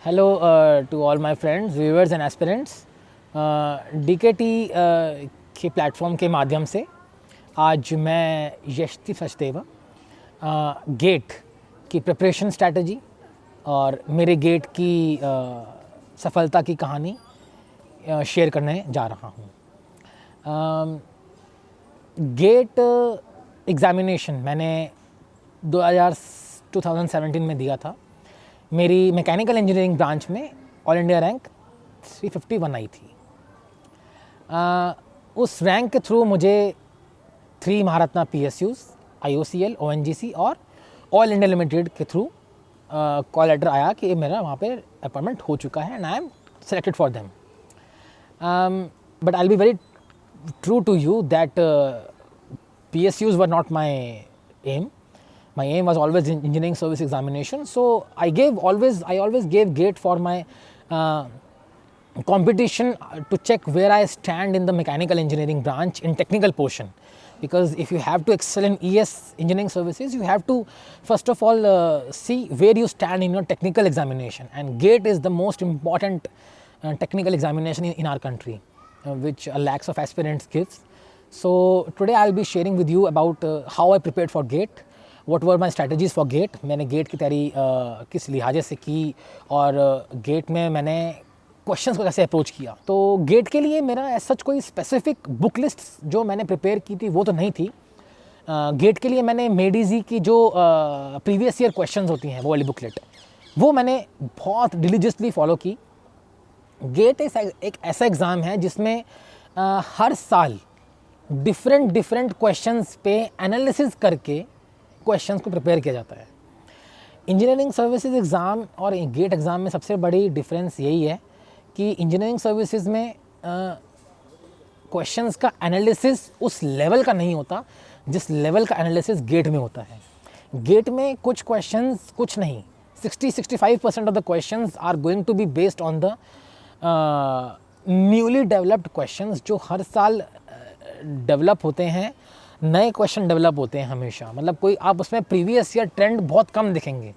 Hello to all my friends, viewers and aspirants. DKT के platform के माध्यम से आज मैं यशती सचदेवा गेट की प्रिपरेशन स्ट्रैटेजी और मेरे गेट की सफलता की कहानी शेयर करने जा रहा हूँ। गेट एग्ज़ामिनेशन मैंने 2017 में दिया था। मेरी मैकेनिकल इंजीनियरिंग ब्रांच में ऑल इंडिया रैंक 351 आई थी। उस रैंक के थ्रू मुझे 3 महारत्ना PSUs, IOCL, ONGC और ऑल इंडिया लिमिटेड के थ्रू कॉल लेटर आया कि मेरा वहाँ पे अपॉइंटमेंट हो चुका है and I am selected for them. But I will be very true to you that PSUs were not my aim. My aim was always in engineering service examination, so I always gave GATE for my competition to check where I stand in the mechanical engineering branch in technical portion. Because if you have to excel in ES engineering services, you have to first of all see where you stand in your technical examination, and GATE is the most important technical examination in our country, which lakhs of aspirants gives. So today I will be sharing with you about how I prepared for GATE. What were my strategies for GATE? मैंने GATE की तैयारी किस लिहाजे से की और GATE में मैंने questions को कैसे अप्रोच किया। तो GATE के लिए मेरा ऐसा कोई स्पेसिफिक बुक लिस्ट जो मैंने प्रिपेयर की थी वो तो नहीं थी। GATE के लिए मैंने मेडिजी की जो प्रीवियस ईयर क्वेश्चंस होती हैं वो वाली बुकलेट वो मैंने बहुत डिलीजियसली फॉलो की। GATE एक ऐसा एग्ज़ाम है जिसमें हर साल डिफरेंट क्वेश्चंस पे एनालिसिस करके क्वेश्चंस को प्रिपेयर किया जाता है। इंजीनियरिंग सर्विसेज एग्ज़ाम और गेट एग्ज़ाम में सबसे बड़ी डिफरेंस यही है कि इंजीनियरिंग सर्विसेज में क्वेश्चंस का एनालिसिस उस लेवल का नहीं होता जिस लेवल का एनालिसिस गेट में होता है। गेट में कुछ क्वेश्चंस कुछ नहीं, 60-65% of the questions are going to be based on the newly developed questions जो हर साल डेवलप होते हैं। नए क्वेश्चन डेवलप होते हैं हमेशा, मतलब कोई आप उसमें प्रीवियस ईयर ट्रेंड बहुत कम दिखेंगे।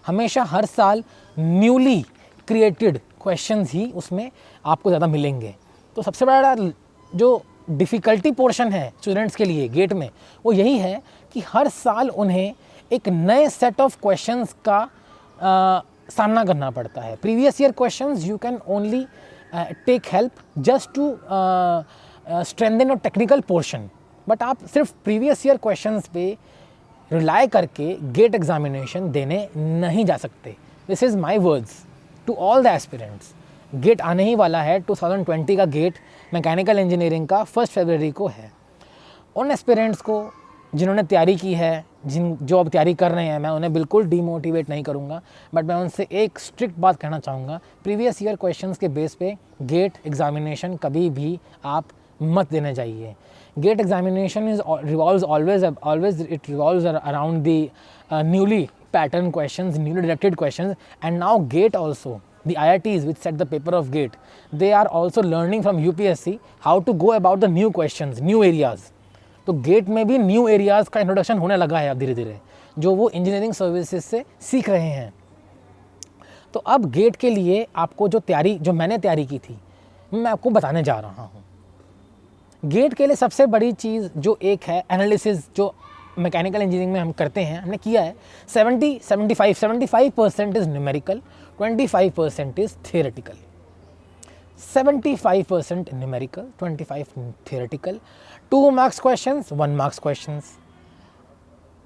हमेशा हर साल न्यूली क्रिएटेड क्वेश्चंस ही उसमें आपको ज़्यादा मिलेंगे। तो सबसे बड़ा जो डिफ़िकल्टी पोर्शन है स्टूडेंट्स के लिए गेट में वो यही है कि हर साल उन्हें एक नए सेट ऑफ क्वेश्चंस का सामना करना पड़ता है। Previous year questions you can only take help just to strengthen your technical portion, but आप सिर्फ प्रीवियस ईयर क्वेश्चंस पे रिलाई करके गेट एग्जामिनेशन देने नहीं जा सकते। This is my words to all the aspirants. GATE आने ही वाला है, 2020 का गेट मैकेनिकल इंजीनियरिंग का 1 फरवरी को है। उन एस्पिरेंट्स को जिन्होंने तैयारी की है, जो अब तैयारी कर रहे हैं, मैं उन्हें बिल्कुल डीमोटिवेट नहीं करूँगा, बट मैं उनसे एक स्ट्रिक्ट बात कहना चाहूँगा, प्रीवियस ईयर क्वेश्चंस के बेस पे गेट एग्जामिनेशन कभी भी आप मत देने जाइए। GATE examination revolves around the newly patterned questions, newly directed questions, and now GATE also, the IITs which set the paper of GATE, they are also learning from UPSC how to go about the new questions, new areas. तो GATE में भी new areas का introduction होने लगा है अब धीरे धीरे, जो वो इंजीनियरिंग सर्विसेज से सीख रहे हैं। तो अब GATE के लिए आपको जो मैंने तैयारी की थी मैं आपको बताने जा रहा हूँ। गेट के लिए सबसे बड़ी चीज़ जो एक है एनालिसिस, जो मैकेनिकल इंजीनियरिंग में हम करते हैं, हमने किया है 75% is numerical, 25% is theoretical. 75% numerical, 25 theoretical, 2 marks questions, 1 marks questions.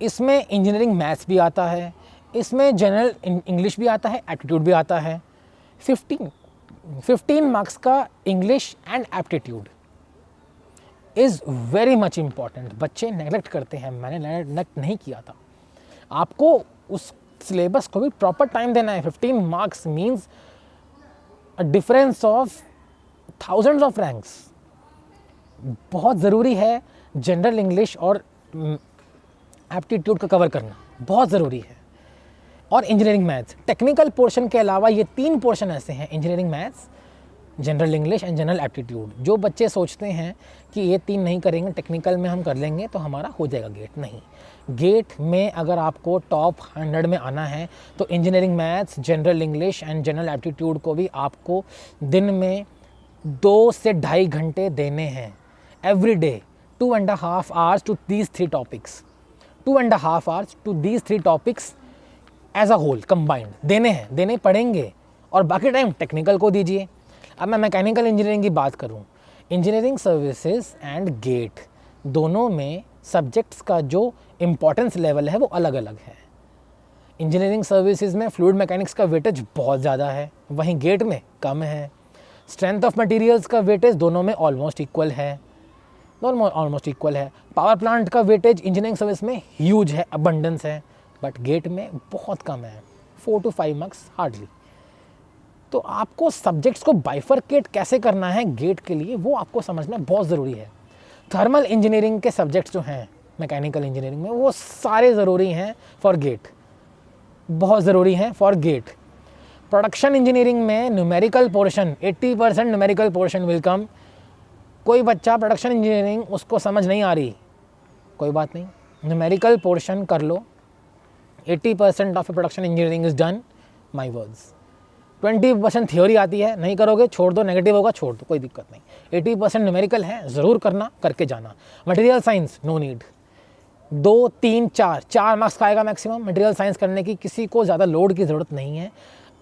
इसमें इंजीनियरिंग मैथ्स भी आता है, इसमें जनरल इंग्लिश भी आता है, एप्टीट्यूड भी आता है। 15 मार्क्स का English and aptitude is very much important. बच्चे नेगलेक्ट करते हैं, मैंने नेगलेक्ट नहीं किया था। आपको उस सिलेबस को भी प्रॉपर टाइम देना है। 15 marks means a difference of thousands of ranks. बहुत ज़रूरी है जनरल इंग्लिश और एप्टीट्यूड का कवर करना, बहुत ज़रूरी है। और इंजीनियरिंग मैथ्स, टेक्निकल पोर्शन के अलावा ये 3 पोर्शन ऐसे हैं, engineering maths, general English and general aptitude. जो बच्चे सोचते हैं कि ये 3 नहीं करेंगे, टेक्निकल में हम कर लेंगे तो हमारा हो जाएगा गेट, नहीं। गेट में अगर आपको टॉप 100 में आना है तो engineering maths, general English and general aptitude को भी आपको दिन में 2 से 2.5 घंटे देने हैं every day, 2.5 hours to these 3 topics, 2.5 hours to these 3 topics as a whole combined देने हैं, देने पड़ेंगे, और बाकी टाइम टेक्निकल को दीजिए। अब मैं मैकेनिकल इंजीनियरिंग की बात करूं, इंजीनियरिंग सर्विसेज एंड गेट दोनों में सब्जेक्ट्स का जो इम्पोर्टेंस लेवल है वो अलग अलग है। इंजीनियरिंग सर्विसेज में फ्लूइड मैकेनिक्स का वेटेज बहुत ज़्यादा है, वहीं गेट में कम है। स्ट्रेंथ ऑफ मटेरियल्स का वेटेज दोनों में ऑलमोस्ट इक्वल है, पावर प्लांट का वेटेज इंजीनियरिंग सर्विस में ह्यूज है, अबंडेंस है, बट गेट में बहुत कम है, 4 to 5 मार्क्स हार्डली। तो आपको सब्जेक्ट्स को बाइफरकेट कैसे करना है गेट के लिए वो आपको समझना बहुत ज़रूरी है। थर्मल इंजीनियरिंग के सब्जेक्ट्स जो हैं मैकेनिकल इंजीनियरिंग में वो सारे ज़रूरी हैं फॉर गेट, बहुत ज़रूरी हैं फॉर गेट। प्रोडक्शन इंजीनियरिंग में numerical portion 80% numerical portion will come. कोई बच्चा प्रोडक्शन इंजीनियरिंग उसको समझ नहीं आ रही, कोई बात नहीं, न्यूमेरिकल पोर्शन कर लो, 80% of production engineering is done, my words. 20% theory आती है, नहीं करोगे छोड़ दो, नेगेटिव होगा छोड़ दो, कोई दिक्कत नहीं। 80% न्यूमेरिकल है, ज़रूर करना, करके जाना। Material science no need, 2, 3, 4 marks का आएगा मैक्सिमम मटेरियल साइंस करने की, किसी को ज़्यादा लोड की ज़रूरत नहीं है।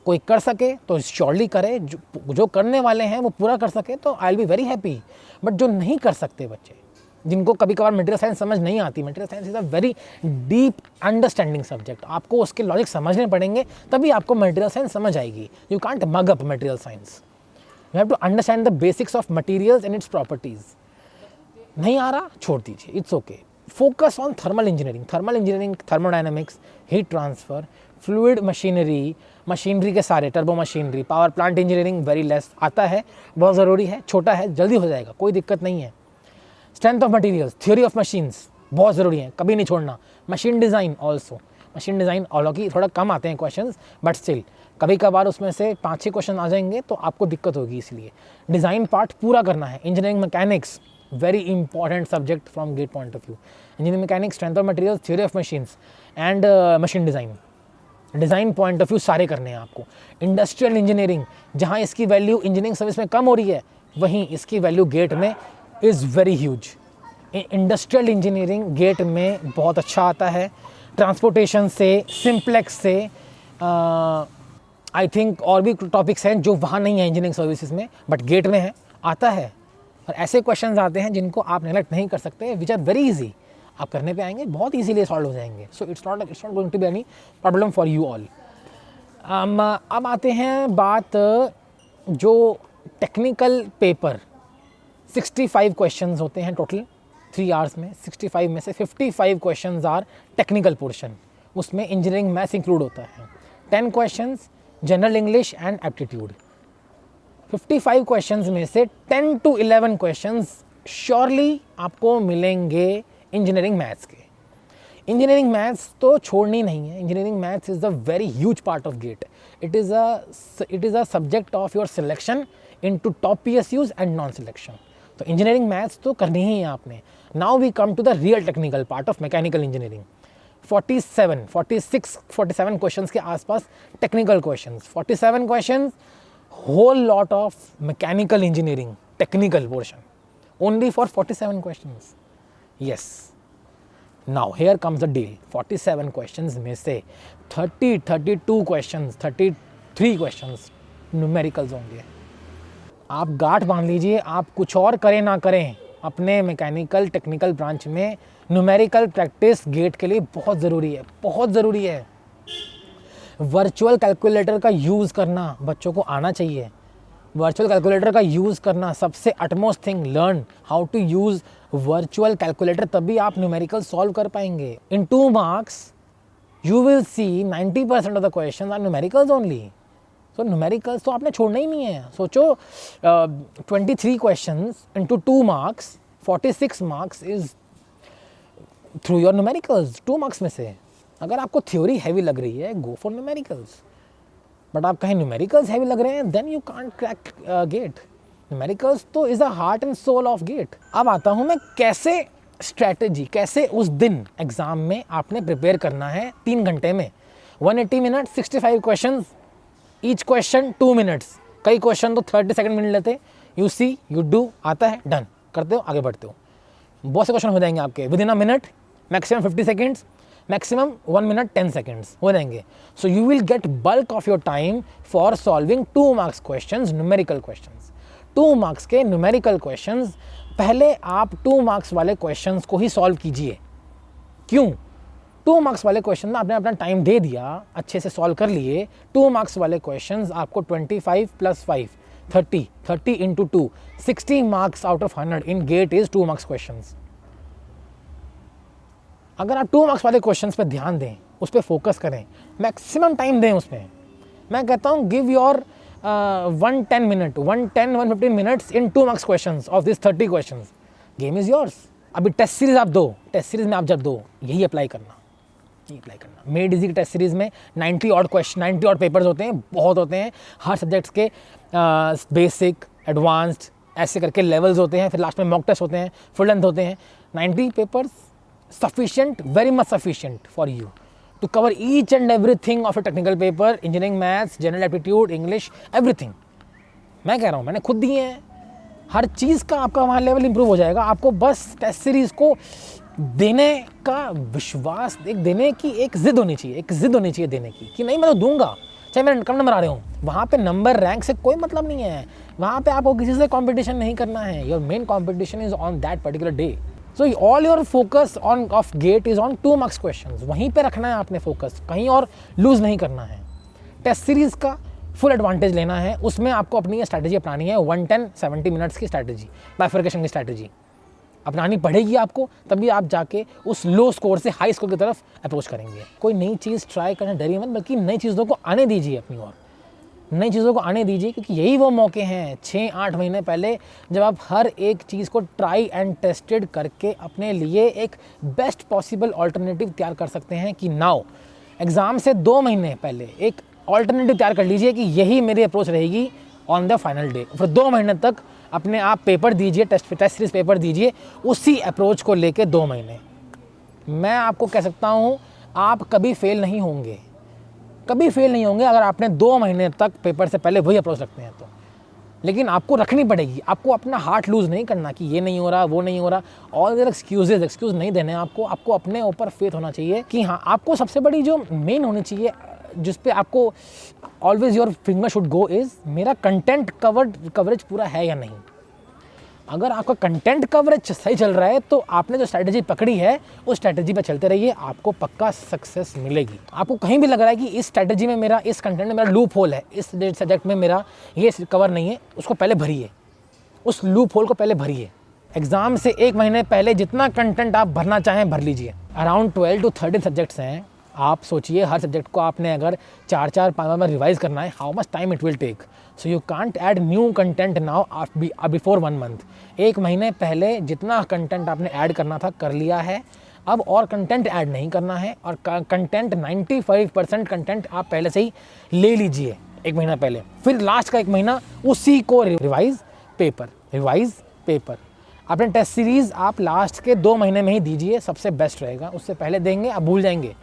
कोई कर सके तो श्योरली करे, जो करने वाले हैं वो पूरा कर सके तो आई will be very happy. But जो नहीं कर सकते बच्चे, जिनको कभी कभार मटेरियल साइंस समझ नहीं आती, material science is a very deep understanding subject, आपको उसके लॉजिक समझने पड़ेंगे तभी आपको मटेरियल साइंस समझ आएगी। You can't mug up material science, you have to understand the basics of materials and its properties. नहीं आ रहा छोड़ दीजिए, it's okay. Focus on thermal engineering, thermodynamics, heat transfer, fluid machinery, machinery के सारे, turbo machinery, power plant engineering very less आता है, बहुत ज़रूरी है, छोटा है, जल्दी हो जाएगा, कोई दिक्कत नहीं है। Strength of materials, theory of machines बहुत ज़रूरी है, कभी नहीं छोड़ना। Machine design also, machine design हालांकि थोड़ा कम आते हैं क्वेश्चंस, बट स्टिल कभी कभार उसमें से 5-6 क्वेश्चन आ जाएंगे तो आपको दिक्कत होगी, इसलिए डिज़ाइन पार्ट पूरा करना है। Engineering mechanics very important subject from GATE point of view. Engineering mechanics, strength of materials, theory of machines and machine design point of view सारे करने हैं आपको। इंडस्ट्रियल इंजीनियरिंग, जहाँ इसकी वैल्यू इंजीनियरिंग सर्विस में कम हो रही है, वहीं इसकी वैल्यू गेट में is very huge. Industrial engineering GATE में बहुत अच्छा आता है, ट्रांसपोर्टेशन से, सिंप्लेक्स से, आई थिंक और भी टॉपिक्स हैं जो वहाँ नहीं है इंजीनियरिंग सर्विसेज में, बट गेट में है, आता है। और ऐसे क्वेश्चंस आते हैं जिनको आप नेगलेक्ट नहीं कर सकते, विच आर वेरी इजी, आप करने पे आएंगे बहुत इजीली सॉल्व हो जाएंगे। So it's not going to be any problem for you all. अब आते हैं बात जो टेक्निकल पेपर, 65 क्वेश्चंस होते हैं टोटल 3 आवर्स में। 65 में से 55 क्वेश्चंस आर टेक्निकल पोर्शन, उसमें इंजीनियरिंग मैथ्स इंक्लूड होता है। 10 questions general English and aptitude. 55 questions में से 10 to 11 क्वेश्चंस श्योरली आपको मिलेंगे इंजीनियरिंग मैथ्स के। इंजीनियरिंग मैथ्स तो छोड़नी नहीं है, engineering maths is a very huge part of GATE. It is a subject of your selection into top PSUs and non selection. तो इंजीनियरिंग मैथ्स तो करनी ही है आपने। Now we come to the real technical part of mechanical engineering. 47 questions के आसपास technical questions, 47 questions, whole lot of mechanical engineering technical portion, only for 47 questions. Yes, now here comes the deal. 47 questions में से 32 questions, 33 questions numericals होंगे। आप गांठ बांध लीजिए, आप कुछ और करें ना करें, अपने मैकेनिकल टेक्निकल ब्रांच में न्यूमेरिकल प्रैक्टिस गेट के लिए बहुत ज़रूरी है, बहुत ज़रूरी है। वर्चुअल कैलकुलेटर का यूज़ करना बच्चों को आना चाहिए। वर्चुअल कैलकुलेटर का यूज़ करना सबसे utmost thing, learn how to use virtual calculator, तभी आप न्यूमेरिकल सॉल्व कर पाएंगे। In 2 marks you will see 90% of the question are numericals only. So numericals तो आपने छोड़ना ही नहीं है। सोचो 23 questions into 2 marks, 46 marks is through your numericals. 2 marks में से अगर आपको थ्योरी हैवी लग रही है, गो फॉर न्यूमेरिकल्स, बट आप कहीं न्यूमेरिकल्स हैवी लग रहे हैं, then you can't crack GATE. Numericals तो is a heart and soul of GATE. अब आता हूँ मैं कैसे स्ट्रैटेजी, कैसे उस दिन एग्ज़ाम में आपने प्रिपेयर करना है 3 घंटे में। 180 minute, 65 question, each question 2 minutes, कई क्वेश्चन तो 30 सेकंड मिनट लेते। यू सी, यू डू, आता है, डन, करते हो, आगे बढ़ते हो। बहुत से क्वेश्चन हो जाएंगे आपके with in a minute, maximum 50 seconds, maximum 1 minute 10 seconds हो जाएंगे। So you will get bulk of your time for solving 2 marks questions, numerical questions. 2 marks के न्यूमेरिकल क्वेश्चंस, पहले आप 2 मार्क्स वाले क्वेश्चंस को ही सॉल्व कीजिए। क्यों? 2 मार्क्स वाले क्वेश्चन में आपने अपना टाइम दे दिया, अच्छे से सॉल्व कर लिए। 2 मार्क्स वाले क्वेश्चंस आपको 25 + 5 30, 30 × 2 60 marks out of 100 in GATE is 2 marks questions. अगर आप 2 मार्क्स वाले क्वेश्चंस पे ध्यान दें, उस पर फोकस करें, मैक्सिमम टाइम दें उसमें। मैं कहता हूँ give your 110 minute, 115 minutes in 2 marks questions of this 30 questions. Game is yours. अभी टेस्ट सीरीज आप दो, टेस्ट सीरीज में आप जब दो, यही अप्लाई करना। मेड इजी की टेस्ट सीरीज में 90 ऑड क्वेश्चन, 90 ऑड पेपर्स होते हैं, बहुत होते हैं हर सब्जेक्ट्स के। बेसिक, एडवांस्ड, ऐसे करके लेवल्स होते हैं, फिर लास्ट में मॉक टेस्ट होते हैं, फुल लेंथ होते हैं। 90 papers sufficient, very much sufficient for you to cover each and everything of a technical paper, engineering, maths, general aptitude, English, everything। मैं कह रहा हूँ, मैंने खुद दिए हैं, हर चीज़ का आपका वहाँ लेवल इंप्रूव हो जाएगा। आपको बस टेस्ट सीरीज़ को देने का विश्वास, एक देने की एक जिद होनी चाहिए, एक जिद होनी चाहिए देने की, कि नहीं मैं तो दूंगा, चाहे मेरे कम नंबर आ रहे हों। वहाँ पे नंबर रैंक से कोई मतलब नहीं है, वहाँ पे आपको किसी से कंपटीशन नहीं करना है। Your main competition is on that particular day. So all your focus on of GATE is on 2 marks questions, वहीं पे रखना है आपने फोकस, कहीं और लूज नहीं करना है। टेस्ट सीरीज का फुल एडवांटेज लेना है, उसमें आपको अपनी स्ट्रैटेजी अपनानी है। 110-70 मिनट्स की स्ट्रैटेजी, बाइफर्केशन की स्ट्रैटेजी अपनानी पड़ेगी आपको, तभी आप जाके उस लो स्कोर से हाई स्कोर की तरफ अप्रोच करेंगे। कोई नई चीज़ ट्राई करना डरिए मत, बल्कि नई चीज़ों को आने दीजिए अपनी ओर, नई चीज़ों को आने दीजिए, क्योंकि यही वो मौके हैं 6-8 महीने पहले जब आप हर एक चीज़ को ट्राई एंड टेस्टेड करके अपने लिए एक बेस्ट पॉसिबल ऑल्टरनेटिव तैयार कर सकते हैं। कि नाउ एग्ज़ाम से 2 महीने पहले एक ऑल्टरनेटिव तैयार कर लीजिए कि यही मेरी अप्रोच रहेगी ऑन द फाइनल डे। फिर 2 महीने तक अपने आप पेपर दीजिए, टेस्ट सीरीज पेपर दीजिए उसी अप्रोच को लेके 2 महीने। मैं आपको कह सकता हूँ आप कभी फेल नहीं होंगे, कभी फेल नहीं होंगे अगर आपने 2 महीने तक पेपर से पहले वही अप्रोच रखते हैं तो। लेकिन आपको रखनी पड़ेगी, आपको अपना हार्ट लूज़ नहीं करना कि ये नहीं हो रहा, वो नहीं हो रहा, और देयर एक्सक्यूज़ नहीं देने आपको। आपको अपने ऊपर फेथ होना चाहिए कि हाँ, आपको सबसे बड़ी जो मेन होनी चाहिए, जिस पे आपको always your finger should go is मेरा कंटेंट कवरेज पूरा है या नहीं। अगर आपका कंटेंट कवरेज सही चल रहा है तो आपने जो स्ट्रैटेजी पकड़ी है उस स्ट्रैटेजी पे चलते रहिए, आपको पक्का सक्सेस मिलेगी। आपको कहीं भी लग रहा है कि इस स्ट्रैटेजी में मेरा, इस कंटेंट में मेरा लूप होल है, इस सब्जेक्ट में मेरा ये कवर नहीं है, उसको पहले भरिए, उस लूप होल को पहले भरिए। एग्ज़ाम से 1 महीने पहले जितना कंटेंट आप भरना चाहें भर लीजिए। अराउंड 12 to 13 सब्जेक्ट्स हैं। आप सोचिए हर सब्जेक्ट को आपने अगर 4-4, 5 बार रिवाइज करना है, how much time it will take. So you can't add new content now before 1 month. 1 महीने पहले जितना कंटेंट आपने ऐड करना था कर लिया है, अब और कंटेंट ऐड नहीं करना है। और कंटेंट 95% कंटेंट आप पहले से ही ले लीजिए 1 महीना पहले। फिर लास्ट का 1 महीना उसी को रिवाइज पेपर। अपने टेस्ट सीरीज़ आप लास्ट के 2 महीने में ही दीजिए, सबसे बेस्ट रहेगा। उससे पहले देंगे आप भूल जाएंगे।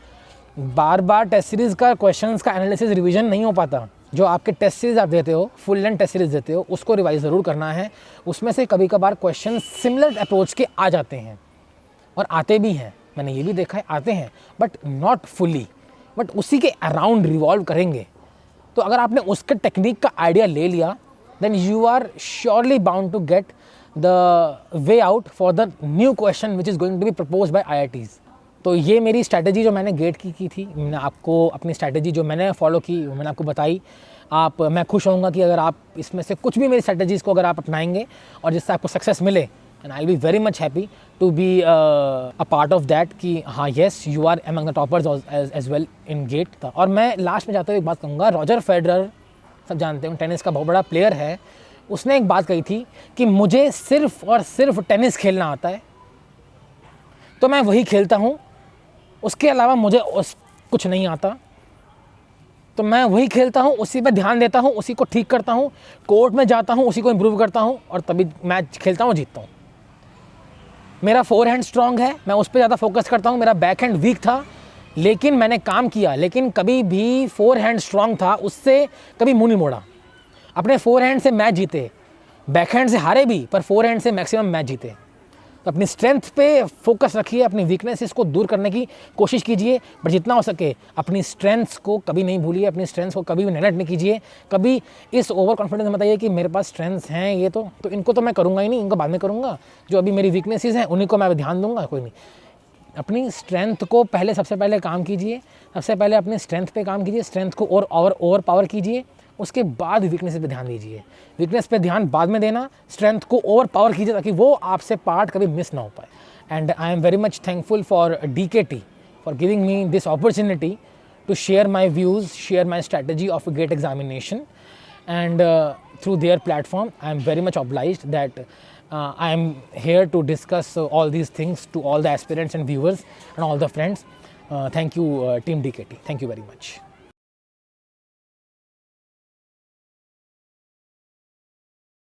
बार बार टेस्ट सीरीज़ का क्वेश्चंस का एनालिसिस रिवीजन नहीं हो पाता। जो आपके टेस्ट सीरीज़ आप देते हो, फुल लेंथ टेस्ट सीरीज़ देते हो, उसको रिवाइज ज़रूर करना है। उसमें से कभी कभार क्वेश्चन सिमिलर अप्रोच के आ जाते हैं, और आते भी हैं, मैंने ये भी देखा है, आते हैं बट नॉट फुली, बट उसी के अराउंड रिवॉल्व करेंगे। तो अगर आपने उसके टेक्निक का आइडिया ले लिया, then you are surely bound to get the way out for the new question which is going to be propose by IITs। तो ये मेरी स्ट्रैटेजी जो मैंने गेट की थी, मैंने आपको अपनी स्ट्रैटेजी जो मैंने फॉलो की वो मैंने आपको बताई। मैं खुश होऊंगा कि अगर आप इसमें से कुछ भी मेरी स्ट्रैटेजीज़ को अगर आप अपनाएंगे और जिससे आपको सक्सेस मिले, and I will be very much happy to be a part of that कि हाँ yes you are among the toppers as well in GATE. और मैं लास्ट में जाते हुए एक बात कहूँगा, रॉजर फेडरर सब जानते हैं, टेनिस का बहुत बड़ा प्लेयर है। उसने एक बात कही थी कि मुझे सिर्फ और सिर्फ टेनिस खेलना आता है, तो मैं वही खेलता हूँ, उसके अलावा मुझे कुछ नहीं आता। तो मैं वही खेलता हूँ, उसी पे ध्यान देता हूँ, उसी को ठीक करता हूँ, कोर्ट में जाता हूँ, उसी को इम्प्रूव करता हूँ और तभी मैच खेलता हूँ, जीतता हूँ। मेरा फोर हैंड स्ट्रॉन्ग है, मैं उस पर ज़्यादा फोकस करता हूँ। मेरा बैक हैंड वीक था, लेकिन मैंने काम किया, लेकिन कभी भी फोर हैंड स्ट्रॉन्ग था, उससे कभी मुँह नहीं मोड़ा। अपने फोर हैंड से मैच जीते, बैक हैंड से हारे भी, पर फोर हैंड से मैक्सिमम मैच जीते। तो अपनी स्ट्रेंथ पे फोकस रखिए, अपनी वीकनेसेस को दूर करने की कोशिश कीजिए, बट जितना हो सके अपनी स्ट्रेंथ्स को कभी नहीं भूलिए, अपनी स्ट्रेंथ्स को कभी भी नेगलेक्ट नहीं कीजिए। कभी इस ओवर कॉन्फिडेंस मत आइए कि मेरे पास स्ट्रेंथ्स हैं ये तो इनको तो मैं करूँगा ही नहीं, इनको बाद में करूँगा, जो अभी मेरी वीकनेसेस हैं उन्हीं को मैं ध्यान दूंगा, कोई नहीं। अपनी स्ट्रेंथ को पहले सबसे पहले काम कीजिए, सबसे पहले अपनी स्ट्रेंथ पे काम कीजिए, स्ट्रेंथ को और ओवर पावर कीजिए, उसके बाद वीकनेस पे ध्यान दीजिए। वीकनेस पे ध्यान बाद में देना, स्ट्रेंथ को ओवर पावर कीजिए ताकि वो आपसे पार्ट कभी मिस ना हो पाए। And I am very much thankful for DKT for giving me this opportunity to share my views, share my strategy of a GATE examination, and through their platform I am very much obliged that I am here to discuss all these things to all the aspirants and viewers and all the friends. Thank you, Team DKT. Thank you very much.